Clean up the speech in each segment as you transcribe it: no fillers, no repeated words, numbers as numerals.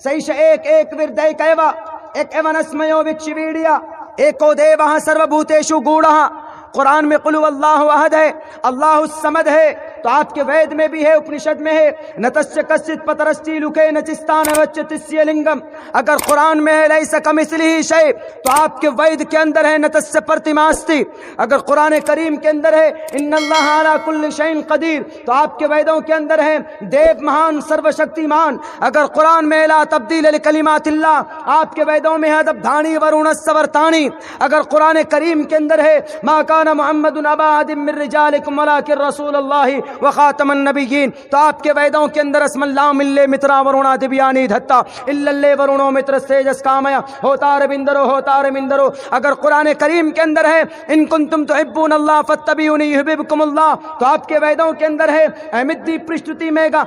सैष एक एक विर्दैकैव एक एवनस्मयो विक्षिवीड्य एको देवः सर्वभूतेषु गूढ़ः। कुरान में कुल अल्लाहु अहद है, अल्लाहु समद है, तो आपके वेद में भी है, उपनिषद में है। नतस्य कश्चित् पतरस्ति लुके नचिस्तान वच्चतिस्य लिंगम। अगर कुरान में है लैस कमिस्लिहि शै, तो आपके वेद के अंदर है नतस्य प्रतिमास्ति। अगर कुरान करीम के अंदर है इन्नल्लाह अला कुल्लि शैइन कदीर, तो आपके वेदों के अंदर है देव महान सर्वशक्तिमान। अगर कुरान में ला तब्दील लिकलिमातिल्लाह, आपके वेदों में है दब्धानी वरुणस्य वर्तानी। अगर कुरान करीम के अंदर है मा काना मुहम्मदुन अबा अहदिम मिन रिजालिकुम वलाकिन रसूलुल्लाह व खातमन नबिय्यीन, तो आपके वेदों के अंदर अस्मल्लाह मिल्ले मित्रा वरुणा दिव्यानी धत्ता इल्लल्ले वरुणो मित्र तेजस कामया होता रविंदरो होता रविंदरो। अगर कुरान करीम के अंदर है इन कुंतुम तुहिब्बून अल्लाह फत्तबिऊनी युहिब्बुकुमुल्लाह, तो आपके वेदों के अंदर है अमिद्दी पृष्ठुति मेगा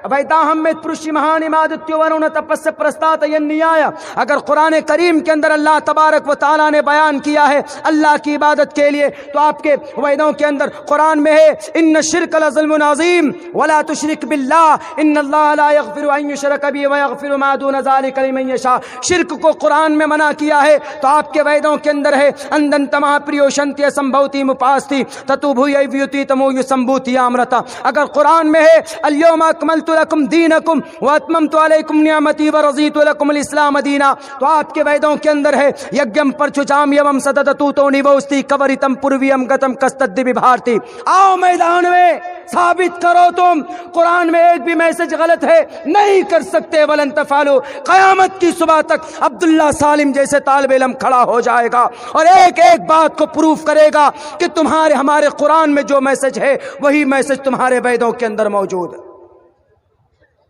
वैताहम में पुरुषि महानिमादित्यो वरुण तपस्य प्रस्तात यन्नियाय। अगर कुरान करीम के अंदर अल्लाह तबारक व तआला ने बयान किया है अल्लाह की इबादत के लिए, तो आपके वेदों के अंदर कुरान में है इन्न शिर्क लज़ुल्मुन अज़ीम वला तुशरिक बिल्लाह इन्नल्लाह ला यग़फिरु अन युशरक बिही व यग़फिरु मा दून ज़ालिका लिमन यशा। शिर्क को कुरान में मना किया है, तो आपके वेदों के अंदर है अंदंतमा प्रियोशंत्य संभवति मुपास्ति ततु भूय व्युति तमो युसंभूति अमृता। अगर कुरान में है अल्यौम अकमलतु लकुम दीनकुम व अतममतु अलैकुम निअमती व रज़ीतु लकुमुल इस्लाम दीना, तो आपके वेदों के अंदर है यज्ञम परचुचाम यवम सतततु तो निवोस्ति कवरितम पूर्वियम गतम कस्तद्दि विभारती। आओ मैदान में साबित करो तुम कुरान में एक भी मैसेज गलत है, नहीं कर सकते। वलन तफालू, कयामत की सुबह तक अब्दुल्ला सालिम जैसे तालिब इल्म खड़ा हो जाएगा और एक एक बात को प्रूफ करेगा कि तुम्हारे हमारे कुरान में जो मैसेज है वही मैसेज तुम्हारे वेदों के अंदर मौजूद है।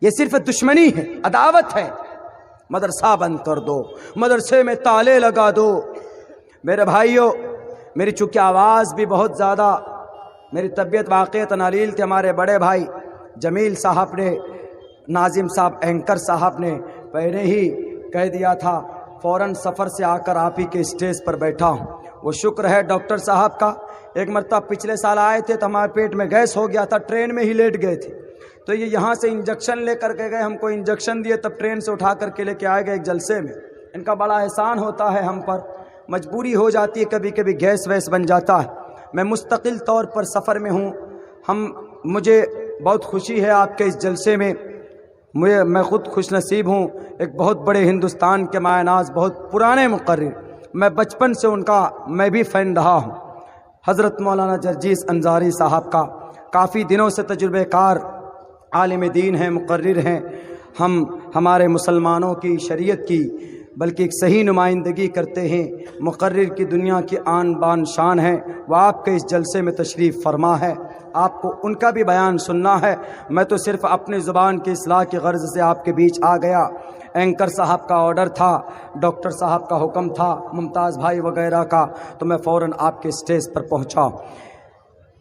ये सिर्फ दुश्मनी है, अदावत है। मदरसा बंद कर दो, मदरसे में ताले लगा दो। मेरे भाइयों, मेरी चूंकि आवाज़ भी बहुत ज़्यादा, मेरी तबीयत वाक़ई नालील थी। हमारे बड़े भाई जमील साहब ने, नाजिम साहब एंकर साहब ने पहले ही कह दिया था, फ़ौरन सफ़र से आकर आप ही के स्टेज पर बैठा हूँ। वो शुक्र है डॉक्टर साहब का। एक मरतबा पिछले साल आए थे तो हमारे पेट में गैस हो गया था, ट्रेन में ही लेट गए थे, तो ये यहाँ से इंजेक्शन लेकर के गए, हमको इंजेक्शन दिए, तब ट्रेन से उठा करके लेके आए गए एक जलसे में। इनका बड़ा एहसान होता है हम पर, मजबूरी हो जाती है, कभी कभी गैस वैस बन जाता है। मैं मुस्तकिल तौर पर सफ़र में हूँ। मुझे बहुत खुशी है आपके इस जलसे में। मैं ख़ुद खुश नसीब हूँ, एक बहुत बड़े हिंदुस्तान के मायनाज, बहुत पुराने मुक़र्रिर, मैं बचपन से उनका मैं भी फ़ैन रहा हूँ। हज़रत मौलाना जर्जीस अंसारी साहब का काफ़ी दिनों से तजुर्बेकार आलिम दीन हैं, मुक़र्रिर हैं। हमारे मुसलमानों की शरीयत की बल्कि एक सही नुमाइंदगी करते हैं। मुक़र्रिर की दुनिया की आन बान शान है। वह आपके इस जलसे में तशरीफ़ फरमा है, आपको उनका भी बयान सुनना है। मैं तो सिर्फ़ अपनी ज़ुबान की इस्लाह की गर्ज से आपके बीच आ गया। एंकर साहब का ऑर्डर था, डॉक्टर साहब का हुक्म था, मुमताज़ भाई वगैरह का, तो मैं फ़ौरन आपके स्टेज पर पहुँचा।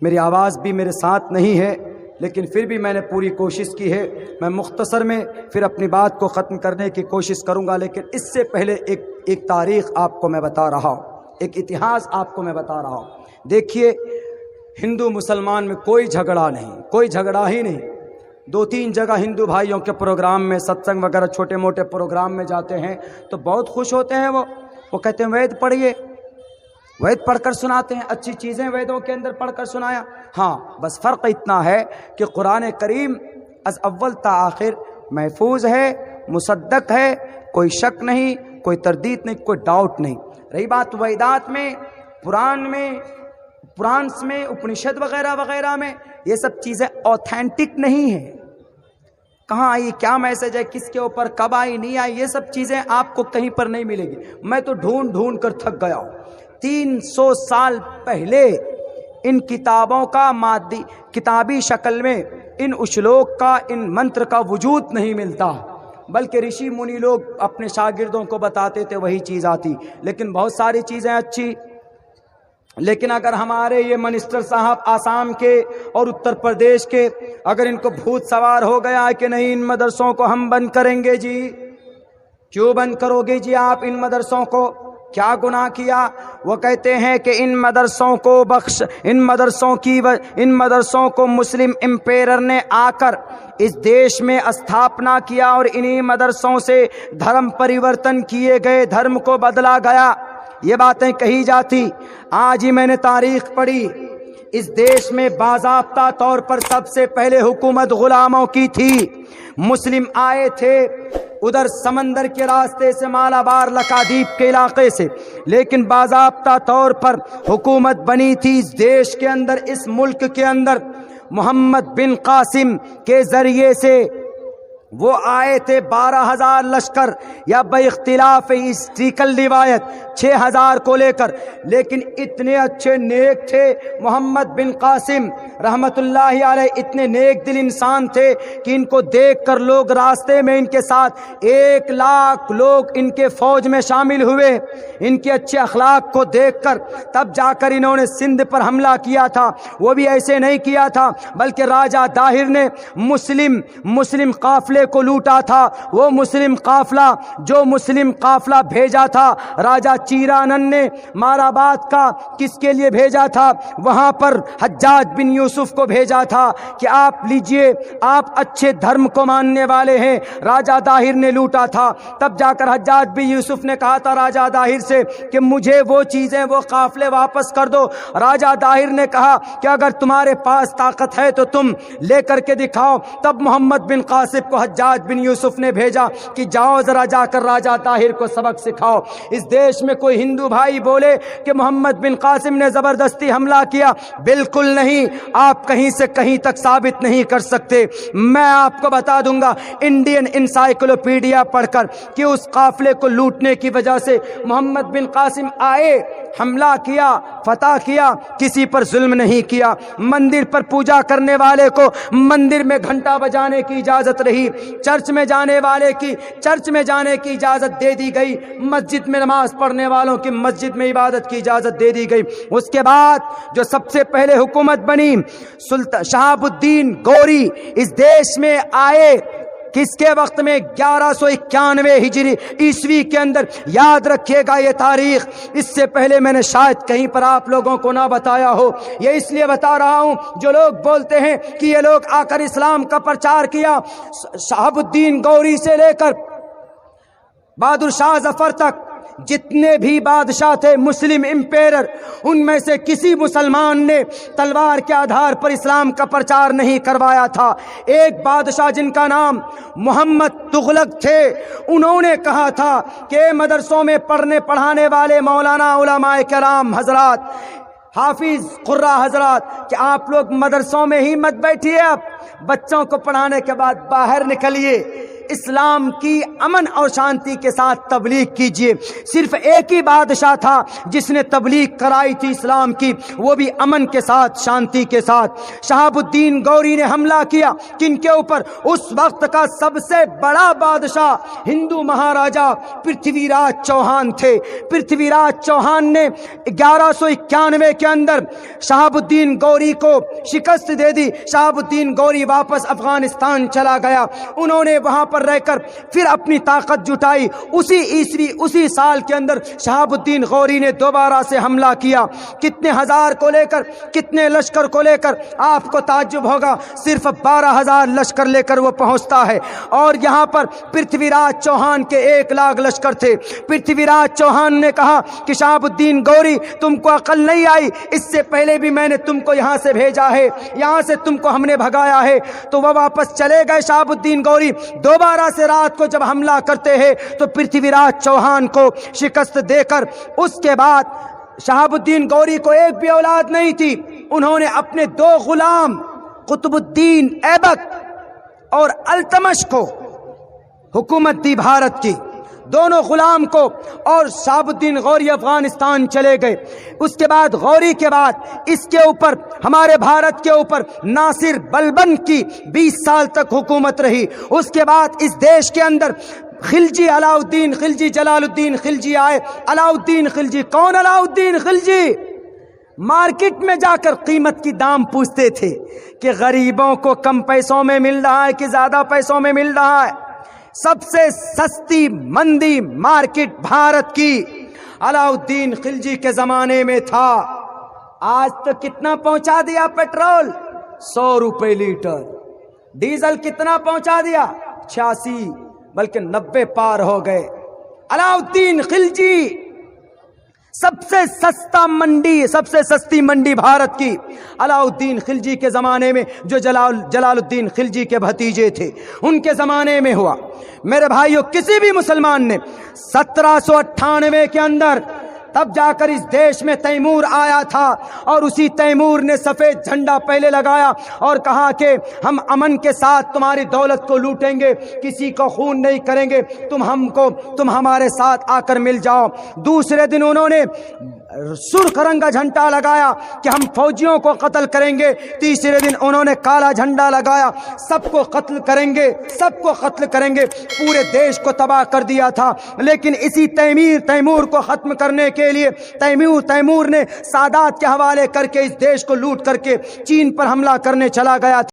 मेरी आवाज़ भी मेरे साथ नहीं है, लेकिन फिर भी मैंने पूरी कोशिश की है। मैं मुख्तसर में फिर अपनी बात को ख़त्म करने की कोशिश करूंगा, लेकिन इससे पहले एक तारीख़ आपको मैं बता रहा हूँ, एक इतिहास आपको मैं बता रहा हूँ। देखिए, हिंदू मुसलमान में कोई झगड़ा नहीं, कोई झगड़ा ही नहीं। 2-3 जगह हिंदू भाइयों के प्रोग्राम में, सत्संग वगैरह छोटे मोटे प्रोग्राम में जाते हैं तो बहुत खुश होते हैं। वो कहते हैं वेद पढ़िए, वेद पढ़कर सुनाते हैं, अच्छी चीज़ें वेदों के अंदर पढ़कर सुनाया। हाँ, बस फ़र्क इतना है कि कुरान करीम अज़ अव्वल ता आखिर महफूज है, मुसद्दक है, कोई शक नहीं, कोई तरदीद नहीं, कोई डाउट नहीं। रही बात वेदात में, पुराण में, उपनिषद वगैरह वगैरह में, ये सब चीज़ें ऑथेंटिक नहीं है। कहाँ आई, क्या मैसेज है, किसके ऊपर, कब आई, नहीं आई, ये सब चीज़ें आपको कहीं पर नहीं मिलेगी। मैं तो ढूंढ ढूंढ कर थक गया हूँ। 300 साल पहले इन किताबों का मादी किताबी शक्ल में इन उश्लोक का, इन मंत्र का वजूद नहीं मिलता, बल्कि ऋषि मुनि लोग अपने शागिर्दों को बताते थे, वही चीज़ आती। लेकिन बहुत सारी चीज़ें अच्छी, लेकिन अगर हमारे ये मिनिस्टर साहब आसाम के और उत्तर प्रदेश के, अगर इनको भूत सवार हो गया है कि नहीं इन मदरसों को हम बंद करेंगे जी, क्यों बंद करोगे जी आप इन मदरसों को? کیا گناہ کیا؟ وہ کہتے ہیں کہ ان مدرسوں کو مسلم امپیرر نے آ کر اس دیش میں استھاپنا کیا اور انہی مدرسوں سے دھرم پریورتن کیے گئے، دھرم کو بدلا گیا، یہ باتیں کہی جاتی۔ آج ہی میں نے تاریخ پڑھی، اس دیش میں باضابطہ طور پر سب سے پہلے حکومت غلاموں کی تھی۔ مسلم آئے تھے ادھر سمندر کے راستے سے، مالابار لکادیپ کے علاقے سے، لیکن باضابطہ طور پر حکومت بنی تھی اس دیش کے اندر، اس ملک کے اندر محمد بن قاسم کے ذریعے سے۔ وہ آئے تھے 12,000 لشکر یا بے اختلاف ہسٹریکل روایت 6,000 کو لے کر، لیکن اتنے اچھے نیک تھے محمد بن قاسم رحمت اللہ علیہ، اتنے نیک دل انسان تھے کہ ان کو دیکھ کر لوگ راستے میں ان کے ساتھ 1 لاکھ لوگ ان کے فوج میں شامل ہوئے۔ ان کے اچھے اخلاق کو دیکھ کر تب جا کر انہوں نے سندھ پر حملہ کیا تھا۔ وہ بھی ایسے نہیں کیا تھا بلکہ راجہ داہر نے مسلم قافلے کو لوٹا تھا۔ وہ مسلم قافلہ بھیجا تھا راجہ چیرانن نے ماراباد کا، کس کے لیے بھیجا تھا؟ وہاں پر حجاج بن یوسف کو بھیجا تھا کہ آپ لیجئے، آپ اچھے دھرم کو ماننے والے ہیں۔ راجہ داہر نے لوٹا تھا، تب جا کر حجاج بن یوسف نے کہا تھا راجہ داہر سے کہ مجھے وہ چیزیں، وہ قافلے واپس کر دو۔ راجہ داہر نے کہا کہ اگر تمہارے پاس طاقت ہے تو تم لے کر کے دکھاؤ۔ تب محمد بن قاسم کو حجاج بن یوسف نے بھیجا کہ جاؤ ذرا جا کر راجہ طاہر کو سبق سکھاؤ۔ اس دیش میں کوئی ہندو بھائی بولے کہ محمد بن قاسم نے زبردستی حملہ کیا، بالکل نہیں، آپ کہیں سے کہیں تک ثابت نہیں کر سکتے۔ میں آپ کو بتا دوں گا انڈین انسائیکلوپیڈیا پڑھ کر کہ اس قافلے کو لوٹنے کی وجہ سے محمد بن قاسم آئے، حملہ کیا، فتح کیا، کسی پر ظلم نہیں کیا۔ مندر پر پوجا کرنے والے کو مندر میں گھنٹا بجانے کی اجازت رہی، چرچ میں جانے والے کی چرچ میں جانے کی اجازت دے دی گئی، مسجد میں نماز پڑھنے والوں کی مسجد میں عبادت کی اجازت دے دی گئی۔ اس کے بعد جو سب سے پہلے حکومت بنی شہاب الدین گوری اس دیش میں آئے، کس کے وقت میں 1191 ہجری عیسوی کے اندر۔ یاد رکھیے گا یہ تاریخ، اس سے پہلے میں نے شاید کہیں پر آپ لوگوں کو نہ بتایا ہو، یہ اس لیے بتا رہا ہوں جو لوگ بولتے ہیں کہ یہ لوگ آ کر اسلام کا پرچار کیا، شہاب الدین گوری سے لے کر بہادر شاہ ظفر تک جتنے بھی بادشاہ تھے مسلم امپیرر، ان میں سے کسی مسلمان نے تلوار کے آدھار پر اسلام کا پرچار نہیں کروایا تھا۔ ایک بادشاہ جن کا نام محمد تغلق تھے، انہوں نے کہا تھا کہ مدرسوں میں پڑھنے پڑھانے والے مولانا علماء کرام حضرات، حافظ قرہ حضرات، کہ آپ لوگ مدرسوں میں ہی مت بیٹھیے، اب بچوں کو پڑھانے کے بعد باہر نکلیے، اسلام کی امن اور شانتی کے ساتھ تبلیغ کیجیے۔ صرف ایک ہی بادشاہ تھا جس نے تبلیغ کرائی تھی اسلام کی، وہ بھی امن کے ساتھ، شانتی کے ساتھ۔ شہاب الدین گوری نے حملہ کیا کن کے اوپر؟ اس وقت کا سب سے بڑا بادشاہ ہندو مہاراجا پرتھوی راج چوہان تھے۔ پرتھوی راج چوہان نے 1191 کے اندر شہاب الدین گوری کو شکست دے دی۔ شہاب الدین گوری واپس افغانستان چلا گیا، انہوں نے وہاں پر رہ کر پھر اپنی طاقت جٹائی۔ اسی سال کے اندر شہاب الدین غوری نے دوبارہ سے حملہ کیا۔ کتنے ہزار کو لے کر، کتنے لشکر کو لے کر؟ آپ کو تعجب ہوگا، صرف 12,000 لشکر لے کر وہ پہنچتا ہے، اور یہاں پر پرتھوی راج چوہان کے 1 لاکھ لشکر تھے۔ پرتھوی راج چوہان نے کہا کہ شہاب الدین گوری تم کو عقل نہیں آئی، اس سے پہلے بھی میں نے تم کو یہاں سے بھیجا ہے، یہاں سے تم کو ہم نے بھگایا ہے۔ تو وہ واپس چلے گئے شہاب الدین گوری۔ دوبارہ سے رات کو جب حملہ کرتے ہیں تو پرتھوی راج چوہان کو شکست دے کر، اس کے بعد شہاب الدین گوری کو ایک بھی اولاد نہیں تھی، انہوں نے اپنے 2 غلام قطب الدین ایبک اور التمش کو حکومت دی بھارت کی، دونوں غلام کو، اور شہاب الدین غوری افغانستان چلے گئے۔ اس کے بعد غوری کے بعد اس کے اوپر، ہمارے بھارت کے اوپر ناصر بلبن کی 20 سال تک حکومت رہی۔ اس کے بعد اس دیش کے اندر خلجی، علاؤالدین خلجی، جلال الدین خلجی آئے۔ علاؤالدین خلجی کون؟ علاؤالدین خلجی مارکیٹ میں جا کر قیمت کی دام پوچھتے تھے کہ غریبوں کو کم پیسوں میں مل رہا ہے کہ زیادہ پیسوں میں مل رہا ہے۔ سب سے سستی مندی مارکیٹ بھارت کی، अलाउद्दीन खिलजी के जमाने में था। आज तो कितना पहुंचा दिया पेट्रोल, 100 रुपए लीटर। डीजल कितना पहुंचा दिया, 86 बल्कि 90 पार हो गए। अलाउद्दीन खिलजी सबसे सस्ता मंडी, सबसे सस्ती मंडी भारत की अलाउद्दीन खिलजी के जमाने में, जो जलालुद्दीन खिलजी के भतीजे थे, उनके जमाने में हुआ। मेरे भाइयों, किसी भी मुसलमान ने 1798 के अंदर तब जाकर इस देश में तैमूर आया था, और उसी तैमूर ने सफेद झंडा पहले लगाया और कहा कि हम अमन के साथ तुम्हारी दौलत को लूटेंगे, किसी को खून नहीं करेंगे, तुम हमारे साथ आकर मिल जाओ। दूसरे दिन उन्होंने सुर्ख रंग का झंडा लगाया कि हम फौजियों को कत्ल करेंगे। तीसरे दिन उन्होंने काला झंडा लगाया, सबको कत्ल करेंगे, सबको कत्ल करेंगे। पूरे देश को तबाह कर दिया था। लेकिन इसी तैमूर को खत्म करने के लिए तैमूर ने सादात के हवाले करके इस देश को लूट करके चीन पर हमला करने चला गया था।